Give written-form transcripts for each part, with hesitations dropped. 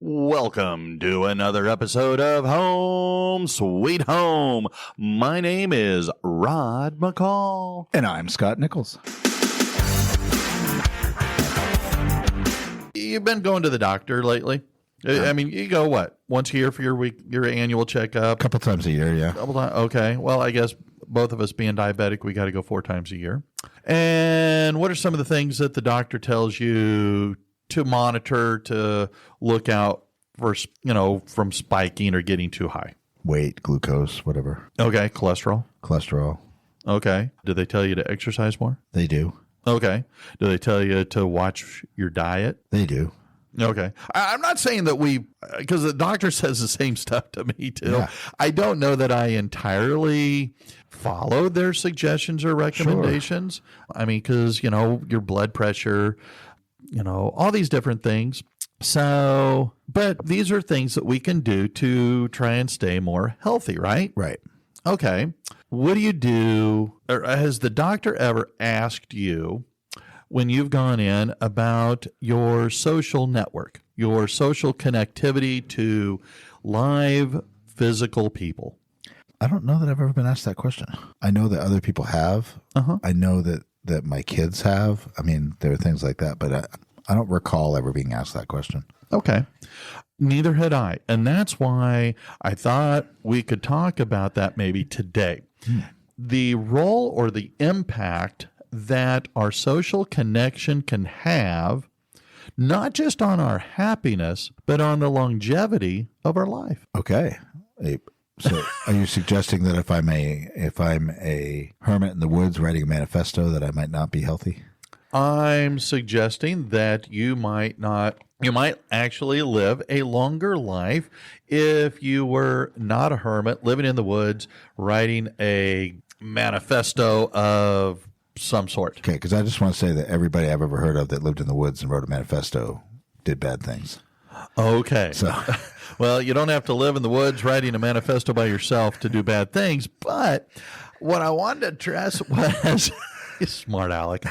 Welcome to another episode of Home Sweet Home. My name is Rod McCall. And I'm Scott Nichols. You've been going to the doctor lately? I mean, you go what? Once a year for your annual checkup? A couple times a year, yeah. Couple times. Okay. Well, I guess both of us being diabetic, we got to go 4 times a year. And what are some of the things that the doctor tells you to monitor, to look out for, from spiking or getting too high? Weight, glucose, whatever. Okay. Cholesterol. Okay. Do they tell you to exercise more? They do. Okay. Do they tell you to watch your diet? They do. Okay. I'm not saying that because the doctor says the same stuff to me too. Yeah. I don't know that I entirely follow their suggestions or recommendations. Sure. I mean, because, your blood pressure, all these different things. So, but these are things that we can do to try and stay more healthy, right? Right. Okay. What do you do? Or has the doctor ever asked you when you've gone in about your social network, your social connectivity to live physical people? I don't know that I've ever been asked that question. I know that other people have. Uh-huh. I know that my kids have. I mean, there are things like that, but I don't recall ever being asked that question. Okay. Neither had I. And that's why I thought we could talk about that maybe today. The role or the impact that our social connection can have, not just on our happiness, but on the longevity of our life. Okay. So are you suggesting that if I'm a hermit in the woods writing a manifesto that I might not be healthy? I'm suggesting that you might actually live a longer life if you were not a hermit living in the woods writing a manifesto of some sort. Okay, because I just want to say that everybody I've ever heard of that lived in the woods and wrote a manifesto did bad things. Okay. So, well, you don't have to live in the woods writing a manifesto by yourself to do bad things. But what I wanted to address was, smart Alec,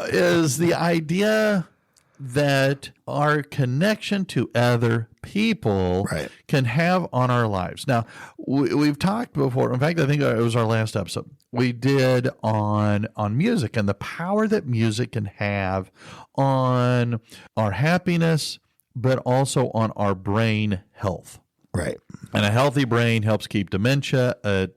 is the idea that our connection to other people can have on our lives. Now, we've talked before. In fact, I think it was our last episode. We did on music and the power that music can have on our happiness, but also on our brain health. Right. And a healthy brain helps keep dementia at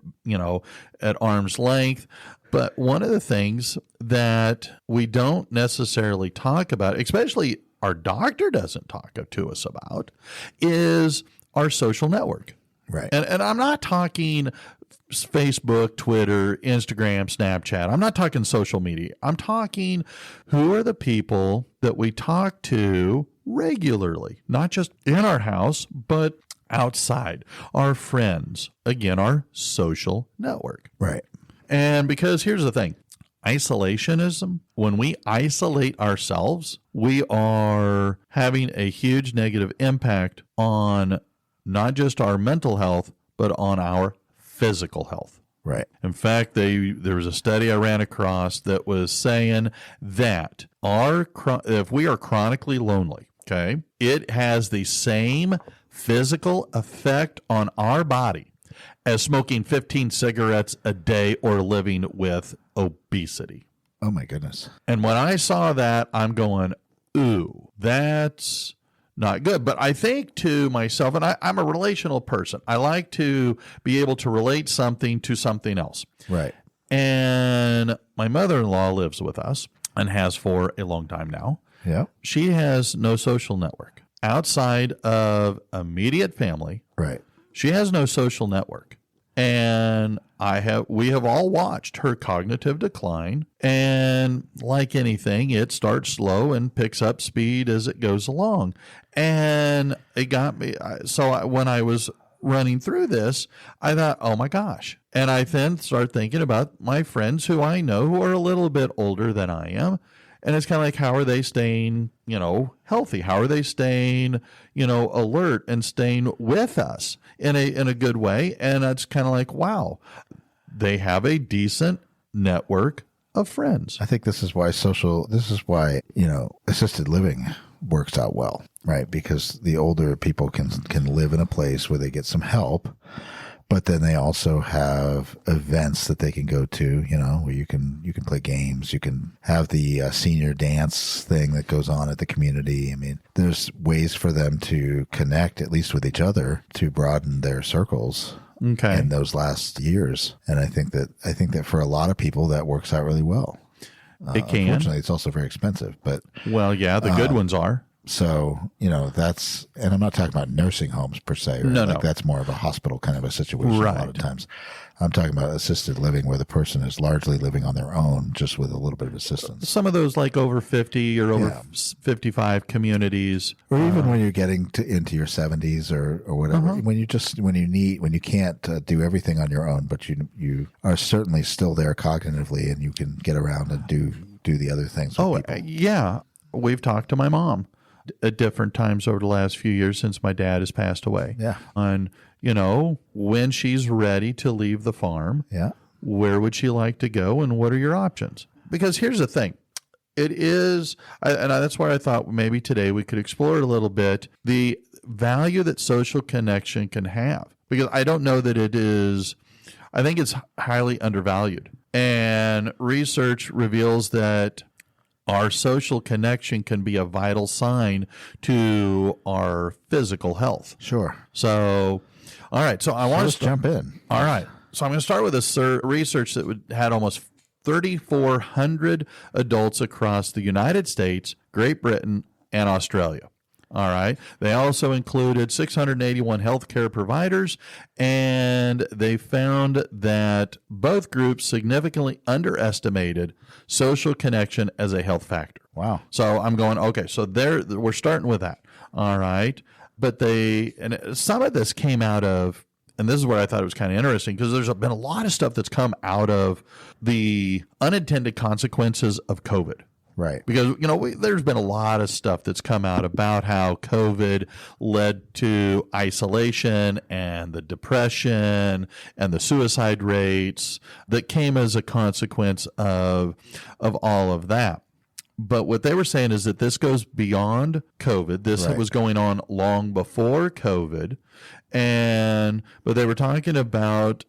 arm's length. But one of the things that we don't necessarily talk about, especially our doctor doesn't talk to us about, is our social network. Right. And I'm not talking Facebook, Twitter, Instagram, Snapchat. I'm not talking social media. I'm talking who are the people that we talk to regularly, not just in our house, but outside. Our friends, again, our social network. Right. And because here's the thing, isolationism, when we isolate ourselves, we are having a huge negative impact on not just our mental health, but on our physical health. Right. In fact, there was a study I ran across that was saying that if we are chronically lonely, okay, it has the same physical effect on our body as smoking 15 cigarettes a day or living with obesity. Oh, my goodness. And when I saw that, I'm going, ooh, that's not good. But I think to myself, and I'm a relational person. I like to be able to relate something to something else. Right. And my mother-in-law lives with us and has for a long time now. Yeah. She has no social network outside of immediate family. Right. She has no social network. And we have all watched her cognitive decline. And like anything, it starts slow and picks up speed as it goes along. And it got me. So when I was running through this, I thought, oh my gosh. And I then started thinking about my friends who I know who are a little bit older than I am. And it's kind of like, how are they staying, healthy? How are they staying, alert and staying with us in a good way? And it's kind of like, wow, they have a decent network of friends. I think this is why assisted living works out well. Right, because the older people can live in a place where they get some help, but then they also have events that they can go to, where you can play games, you can have the senior dance thing that goes on at the community. I mean, there's ways for them to connect, at least with each other, to broaden their circles. Okay. In those last years, and I think that for a lot of people that works out really well. It can. Unfortunately, it's also very expensive, but well, yeah, the good ones are. So, that's, and I'm not talking about nursing homes per se, right? No. That's more of a hospital kind of a situation right. a lot of times. I'm talking about assisted living where the person is largely living on their own, just with a little bit of assistance. Some of those like over 50 or over 55 communities. Or even when you're getting into your 70s or whatever, when you can't do everything on your own, but you are certainly still there cognitively and you can get around and do the other things. With people. Yeah. We've talked to my mom at different times over the last few years since my dad has passed away. Yeah. On, when she's ready to leave the farm, where would she like to go and what are your options? Because here's the thing. It is, and that's why I thought maybe today we could explore a little bit the value that social connection can have. Because I don't know that it is, I think it's highly undervalued. And research reveals that our social connection can be a vital sign to our physical health. Sure. So, all right. So I want to jump in. All right. So I'm going to start with a research that had almost 3,400 adults across the United States, Great Britain, and Australia. All right. They also included 681 healthcare providers, and they found that both groups significantly underestimated social connection as a health factor. Wow. So I'm going, okay, so we're starting with that. All right. But and some of this came out of, and this is where I thought it was kind of interesting, because there's been a lot of stuff that's come out of the unintended consequences of COVID. Right. Because, there's been a lot of stuff that's come out about how COVID led to isolation and the depression and the suicide rates that came as a consequence of all of that. But what they were saying is that this goes beyond COVID. This was going on long before COVID. But they were talking about,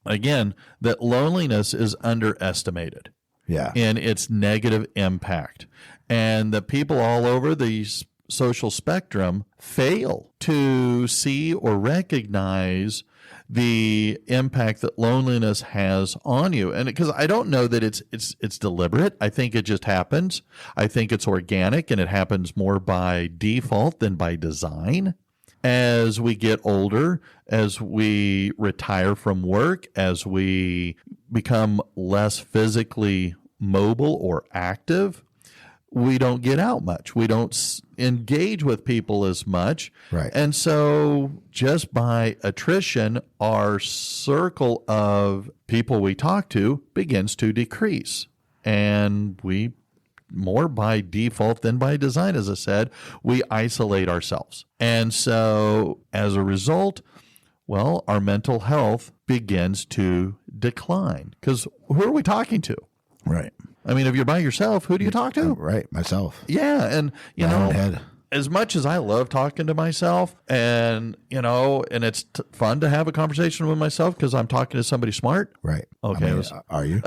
again, that loneliness is underestimated. Yeah. In its negative impact. And that people all over the social spectrum fail to see or recognize the impact that loneliness has on you. And because I don't know that it's deliberate. I think it just happens. I think it's organic and it happens more by default than by design. As we get older, as we retire from work, as we become less physically mobile or active, we don't get out much. We don't engage with people as much. Right. And so just by attrition, our circle of people we talk to begins to decrease. And we, more by default than by design, as I said, we isolate ourselves. And so as a result, well, our mental health begins to decline. Because who are we talking to? Right. I mean, if you're by yourself, who do you talk to? Right. Myself. Yeah. And, My own head. As much as I love talking to myself and, and it's fun to have a conversation with myself because I'm talking to somebody smart. Right. Okay. Are you?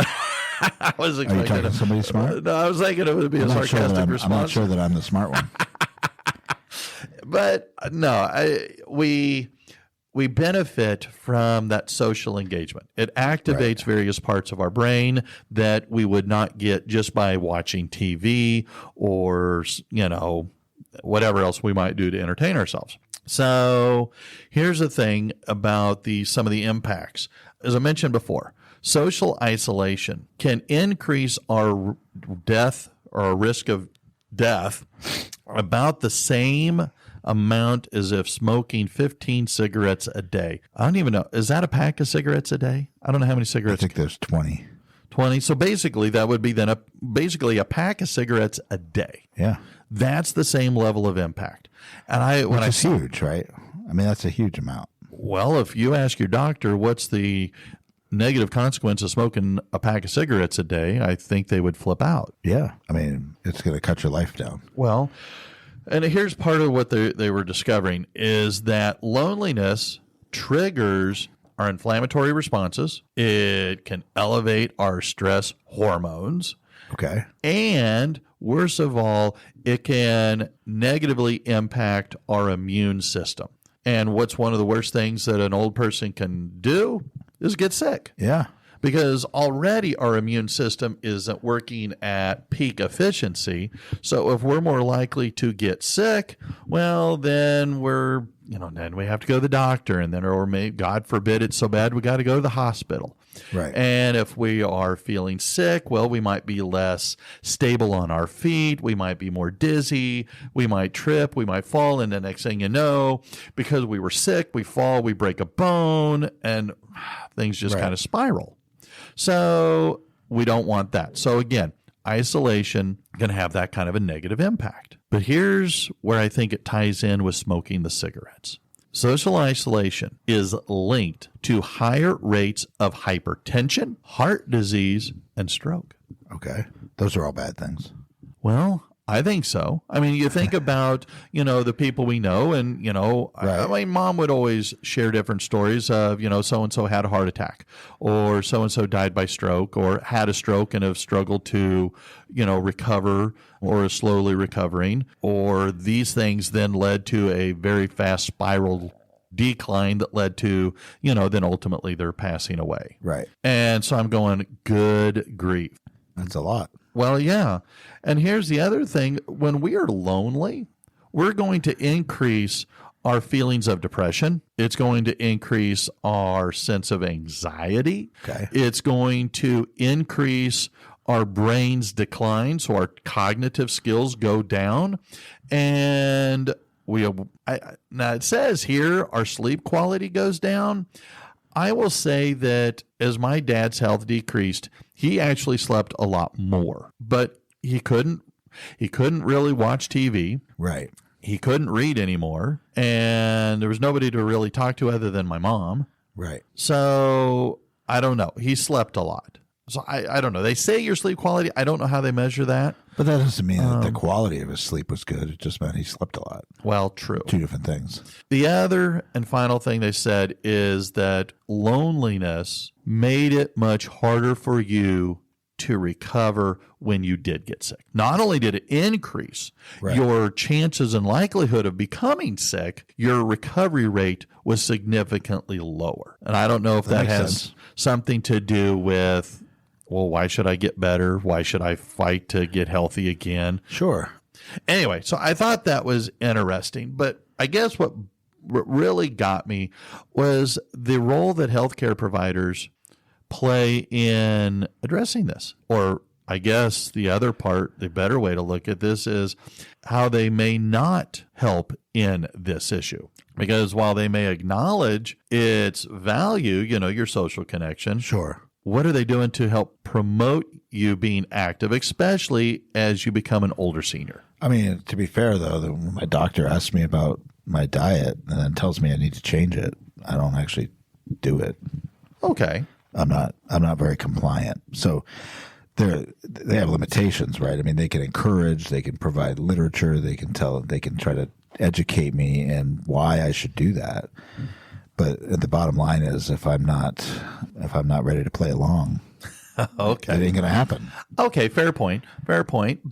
I was Are you talking to somebody smart? No, I was thinking it would be a sarcastic response. I'm not sure that I'm the smart one. But no, we benefit from that social engagement. It activates various parts of our brain that we would not get just by watching TV or, whatever else we might do to entertain ourselves. So here's the thing about some of the impacts. As I mentioned before, social isolation can increase our death or our risk of death about the same amount as if smoking 15 cigarettes a day. I don't even know. Is that a pack of cigarettes a day? I don't know how many cigarettes. I think there's 20. 20. So basically that would be then a pack of cigarettes a day. Yeah. That's the same level of impact. And That's huge, right? I mean, that's a huge amount. Well, if you ask your doctor what's the negative consequence of smoking a pack of cigarettes a day, I think they would flip out. Yeah. I mean, it's going to cut your life down. Well, And here's part of what they were discovering is that loneliness triggers our inflammatory responses. It can elevate our stress hormones. Okay. And worst of all, it can negatively impact our immune system. And what's one of the worst things that an old person can do is get sick. Yeah. Because already our immune system isn't working at peak efficiency. So if we're more likely to get sick, well, then then we have to go to the doctor, and then, or God forbid it's so bad, we got to go to the hospital. Right. And if we are feeling sick, well, we might be less stable on our feet. We might be more dizzy. We might trip. We might fall. And the next thing you know, because we were sick, we fall, we break a bone, and things just kind of spiral. So we don't want that. So again, isolation can have that kind of a negative impact. But here's where I think it ties in with smoking the cigarettes. Social isolation is linked to higher rates of hypertension, heart disease, and stroke. Okay. Those are all bad things. Well, I think so. I mean, you think about, the people we know, and, my mom would always share different stories of, so-and-so had a heart attack, or so-and-so died by stroke, or had a stroke and have struggled to, recover, or is slowly recovering, or these things then led to a very fast spiral decline that led to, then ultimately they're passing away. Right. And so I'm going, good grief. That's a lot. Well, yeah. And here's the other thing. When we are lonely, we're going to increase our feelings of depression. It's going to increase our sense of anxiety. Okay. It's going to increase our brain's decline, so our cognitive skills go down. And now it says here our sleep quality goes down. I will say that as my dad's health decreased, he actually slept a lot more, but he couldn't really watch TV. Right. He couldn't read anymore, and there was nobody to really talk to other than my mom. Right. So I don't know. He slept a lot. So I don't know. They say your sleep quality. I don't know how they measure that. But that doesn't mean that the quality of his sleep was good. It just meant he slept a lot. Well, true. Two different things. The other and final thing they said is that loneliness made it much harder for you to recover when you did get sick. Not only did it increase your chances and likelihood of becoming sick, your recovery rate was significantly lower. And I don't know if that has something to do with, well, why should I get better? Why should I fight to get healthy again? Sure. Anyway, so I thought that was interesting. But I guess what really got me was the role that healthcare providers play in addressing this. Or I guess the other part, the better way to look at this is how they may not help in this issue. Because while they may acknowledge its value, your social connection. Sure. What are they doing to help promote you being active, especially as you become an older senior? I mean, to be fair, though, my doctor asks me about my diet and then tells me I need to change it. I don't actually do it. Okay. I'm not very compliant. So they have limitations, right? I mean, they can encourage, they can provide literature, they can try to educate me and why I should do that. But the bottom line is, if I'm not ready to play along, okay, it ain't going to happen. Okay, fair point.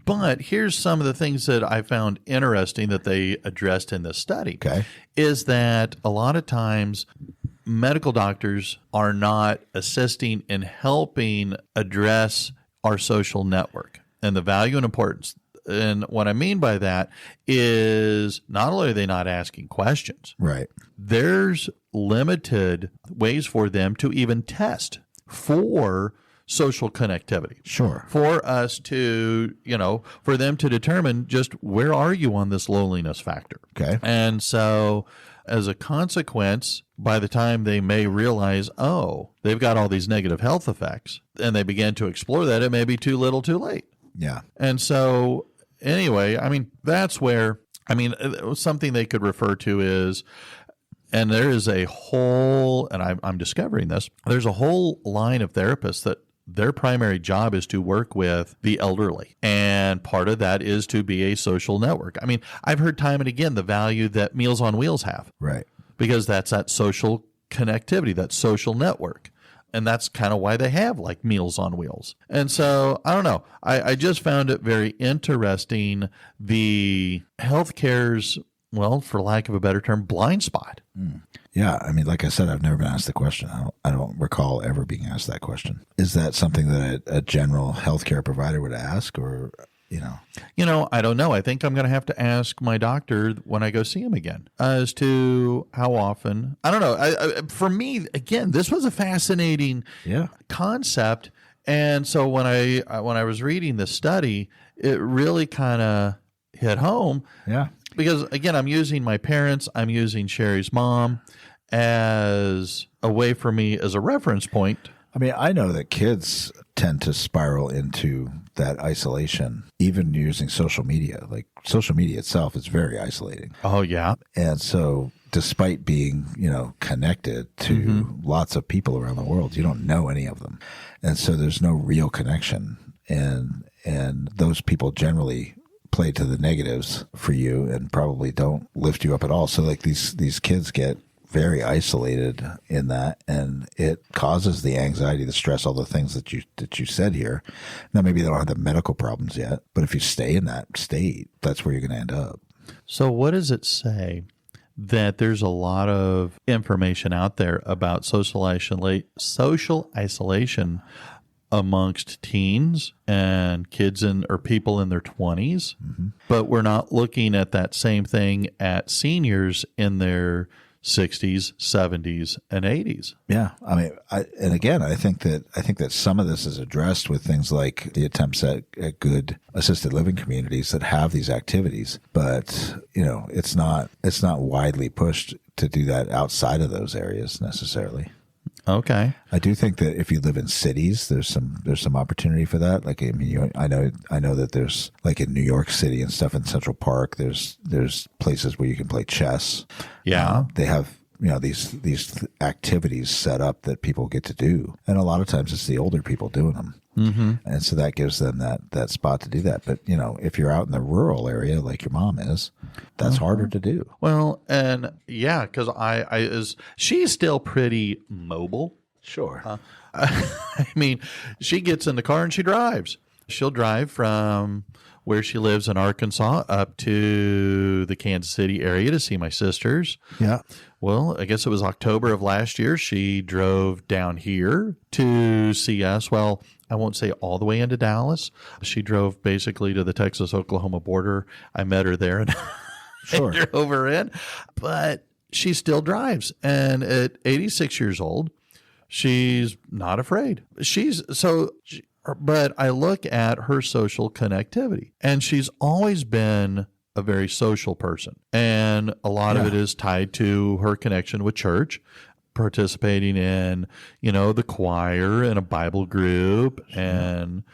But here's some of the things that I found interesting that they addressed in this study. Okay, is that a lot of times medical doctors are not assisting in helping address our social network and the value and importance. And what I mean by that is not only are they not asking questions, right? There's limited ways for them to even test for social connectivity. Sure. For us to, for them to determine just where are you on this loneliness factor. Okay. And so as a consequence, by the time they may realize, they've got all these negative health effects, and they begin to explore that, it may be too little too late. Yeah. And so anyway, I mean, that's where, something they could refer to is, and there is a whole, and I'm discovering this, there's a whole line of therapists that their primary job is to work with the elderly. And part of that is to be a social network. I mean, I've heard time and again the value that Meals on Wheels have. Right. Because that's that social connectivity, that social network. And that's kind of why they have like Meals on Wheels. And so, I don't know. I just found it very interesting, the healthcare's, well, for lack of a better term, blind spot. Yeah. I mean, like I said, I've never been asked the question. I don't recall ever being asked that question. Is that something that a general healthcare provider would ask, or, I don't know. I think I'm going to have to ask my doctor when I go see him again as to how often. I don't know. For me, again, this was a fascinating concept. And so when I was reading the study, it really kind of hit home. Yeah. Because, again, I'm using my parents, I'm using Sherry's mom as a way for me as a reference point. I mean, I know that kids tend to spiral into that isolation, even using social media. Like, social media itself is very isolating. Oh, yeah. And so despite being, connected to lots of people around the world, you don't know any of them. And so there's no real connection. And those people generally play to the negatives for you and probably don't lift you up at all. So like these kids get very isolated in that, and it causes the anxiety, the stress, all the things that you said here. Now, maybe they don't have the medical problems yet, but if you stay in that state, that's where you're going to end up. So what does it say? That there's a lot of information out there about social isolation amongst teens and kids or people in their 20s, but we're not looking at that same thing at seniors in their 60s, 70s, and 80s. Yeah, I mean, I think that some of this is addressed with things like the attempts at good assisted living communities that have these activities, but it's not widely pushed to do that outside of those areas necessarily. Okay. I do think that if you live in cities, there's some opportunity for that. Like, I mean, I know that there's, like, in New York City and stuff in Central Park, there's places where you can play chess. Yeah. They have, these activities set up that people get to do. And a lot of times it's the older people doing them. Mm-hmm. And so that gives them that spot to do that. But, if you're out in the rural area like your mom is, that's harder to do. Well, and yeah, because she's still pretty mobile. Sure. I mean, she gets in the car and she drives. She'll drive from where she lives in Arkansas up to the Kansas City area to see my sisters. Yeah. Well, I guess it was October of last year. She drove down here to see us. Well, I won't say all the way into Dallas. She drove basically to the Texas-Oklahoma border. I met her there and Sure. drove her in. But she still drives. And at 86 years old, she's not afraid. But I look at her social connectivity, and she's always been a very social person. And a lot of it is tied to her connection with church, participating in, the choir and a Bible group. And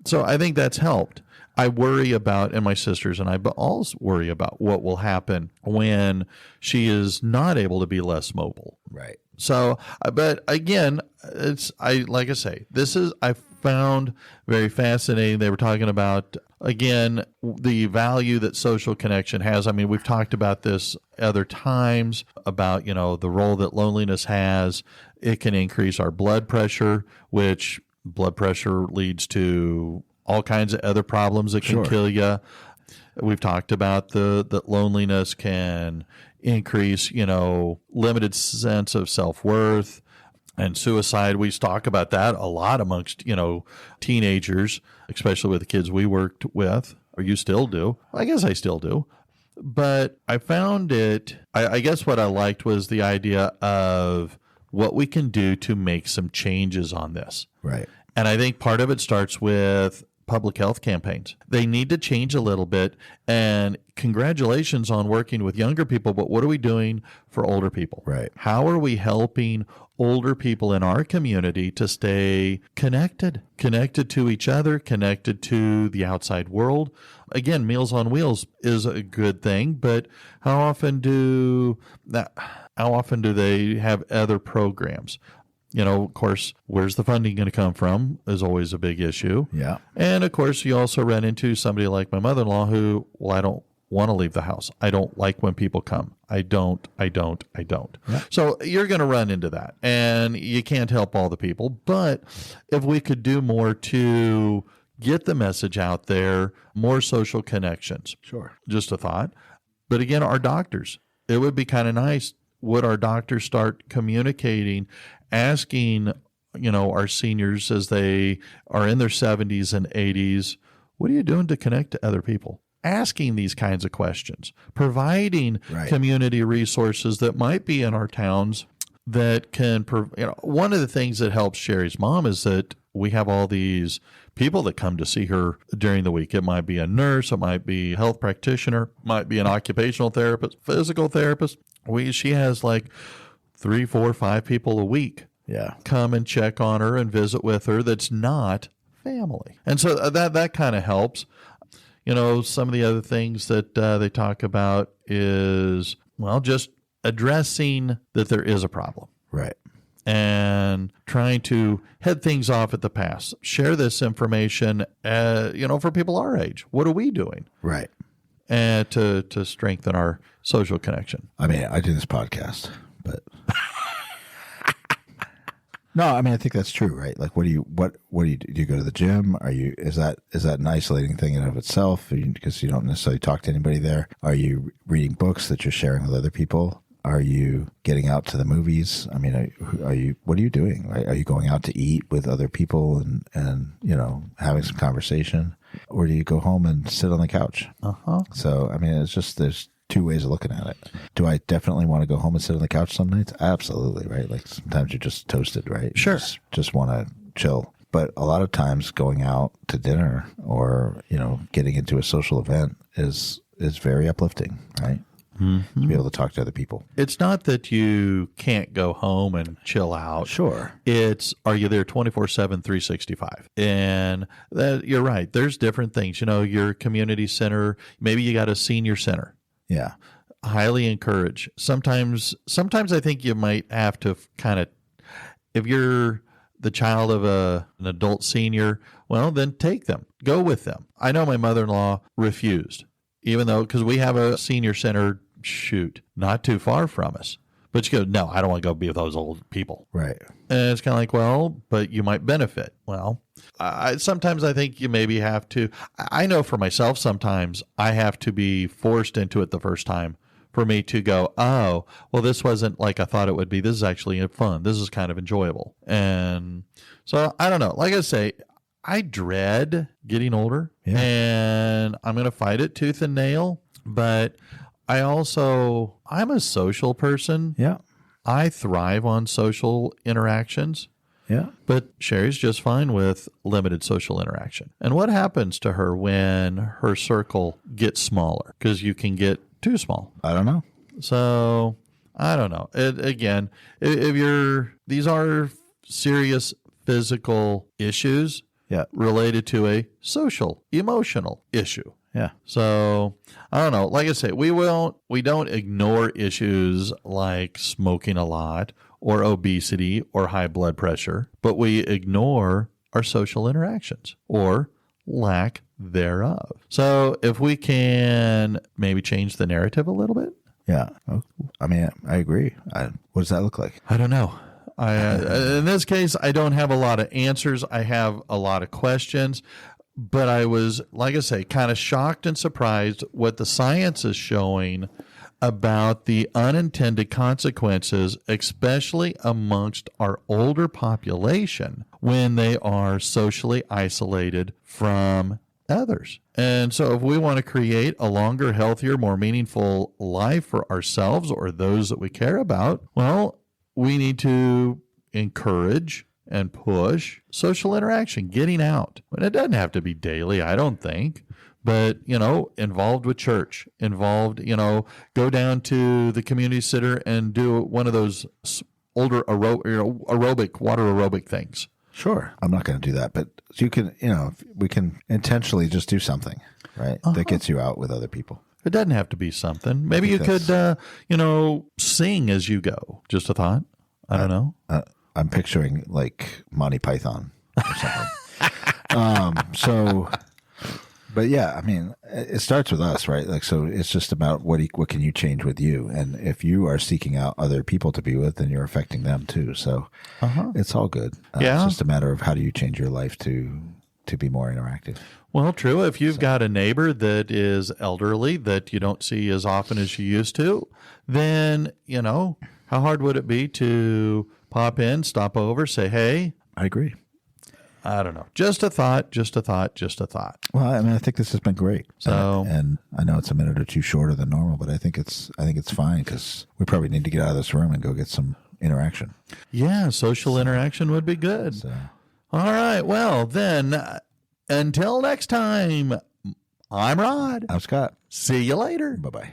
so I think that's helped. I worry about, and my sisters and I all worry about what will happen when she is not able to be less mobile. Right. So, but again, I found very fascinating. They were talking about, again, the value that social connection has. I mean, we've talked about this other times about, the role that loneliness has. It can increase our blood pressure, which blood pressure leads to all kinds of other problems that can kill you. We've talked about that loneliness can increase, limited sense of self-worth. And suicide, we talk about that a lot amongst, teenagers, especially with the kids we worked with, or you still do. I guess I still do. But I found I guess what I liked was the idea of what we can do to make some changes on this. Right. And I think part of it starts with public health campaigns. They need to change a little bit. And congratulations on working with younger people, but what are we doing for older people? Right. How are we helping older people in our community to stay connected to each other, connected to the outside world? Again, Meals on Wheels is a good thing, but how often do they have other programs? Of course, where's the funding going to come from is always a big issue. Yeah. And of course, you also run into somebody like my mother-in-law who, well, I don't want to leave the house. I don't like when people come. I don't. Yeah. So you're going to run into that, and you can't help all the people. But if we could do more to get the message out there, more social connections. Sure. Just a thought. But again, our doctors, it would be kind of nice. Would our doctors start communicating, asking, our seniors as they are in their 70s and 80s, what are you doing to connect to other people? Asking these kinds of questions, providing community resources that might be in our towns that can, one of the things that helps Sherry's mom is that we have all these people that come to see her during the week. It might be a nurse, it might be a health practitioner, might be an occupational therapist, physical therapist. She has like 3, 4, 5 people a week come and check on her and visit with her that's not family. And so that kind of helps. Some of the other things that they talk about is, just addressing that there is a problem. Right. And trying to head things off at the pass. Share this information, for people our age. What are we doing? Right. And to strengthen our social connection. I mean, I do this podcast, but no, I mean, I think that's true, right? Like, what do you do? Do you go to the gym? Is that an isolating thing in and of itself? Because you don't necessarily talk to anybody there. Are you reading books that you're sharing with other people? Are you getting out to the movies? I mean, what are you doing? Right? Are you going out to eat with other people and having some conversation? Or do you go home and sit on the couch? So, I mean, it's just, there's 2 ways of looking at it. Do I definitely want to go home and sit on the couch some nights? Absolutely, right? Like sometimes you're just toasted, right? Sure. Just want to chill. But a lot of times going out to dinner or, getting into a social event is very uplifting, right? Mm-hmm. To be able to talk to other people. It's not that you can't go home and chill out. Sure. It's, are you there 24/7, 365? And you're right. There's different things. Your community center, maybe you got a senior center. Yeah. Highly encourage. Sometimes I think you might have to kind of, if you're the child of an adult senior, well, then take them. Go with them. I know my mother-in-law refused, even though, because we have a senior center, not too far from us. But she goes, no, I don't want to go be with those old people. Right. And it's kind of like, well, but you might benefit. Well, sometimes I think you maybe have to. I know for myself, sometimes I have to be forced into it the first time for me to go, oh, well, this wasn't like I thought it would be. This is actually fun. This is kind of enjoyable. And so I don't know. Like I say, I dread getting older, and I'm going to fight it tooth and nail. But I'm a social person. Yeah. I thrive on social interactions. Yeah. But Sherry's just fine with limited social interaction. And what happens to her when her circle gets smaller? Because you can get too small. I don't know. So I don't know. These are serious physical issues related to a social, emotional issue. Yeah. So I don't know. Like I say, we don't ignore issues like smoking a lot or obesity or high blood pressure, but we ignore our social interactions or lack thereof. So if we can maybe change the narrative a little bit. Yeah. I mean, I agree. What does that look like? I don't know. In this case, I don't have a lot of answers. I have a lot of questions. But I was, like I say, kind of shocked and surprised what the science is showing about the unintended consequences, especially amongst our older population when they are socially isolated from others. And so if we want to create a longer, healthier, more meaningful life for ourselves or those that we care about, well, we need to encourage and push social interaction, getting out. And it doesn't have to be daily, I don't think, but, involved with church, go down to the community center and do one of those older aerobic, water aerobic things. Sure. I'm not going to do that, but you can, we can intentionally just do something, right? That gets you out with other people. It doesn't have to be something. Maybe you could, sing as you go. Just a thought. I don't know. I'm picturing like Monty Python or something. But yeah, I mean, it starts with us, right? Like, so it's just about what can you change with you? And if you are seeking out other people to be with, then you're affecting them too. So it's all good. It's just a matter of how do you change your life to be more interactive. Well, true. If you've got a neighbor that is elderly that you don't see as often as you used to, then, how hard would it be to pop in, stop over, say, hey? I agree. I don't know. Just a thought. Well, I mean, I think this has been great. So, and I know it's a minute or two shorter than normal, but I think it's fine because we probably need to get out of this room and go get some interaction. Yeah, social interaction would be good. So. All right. Well, then, until next time, I'm Rod. I'm Scott. See you later. Bye-bye.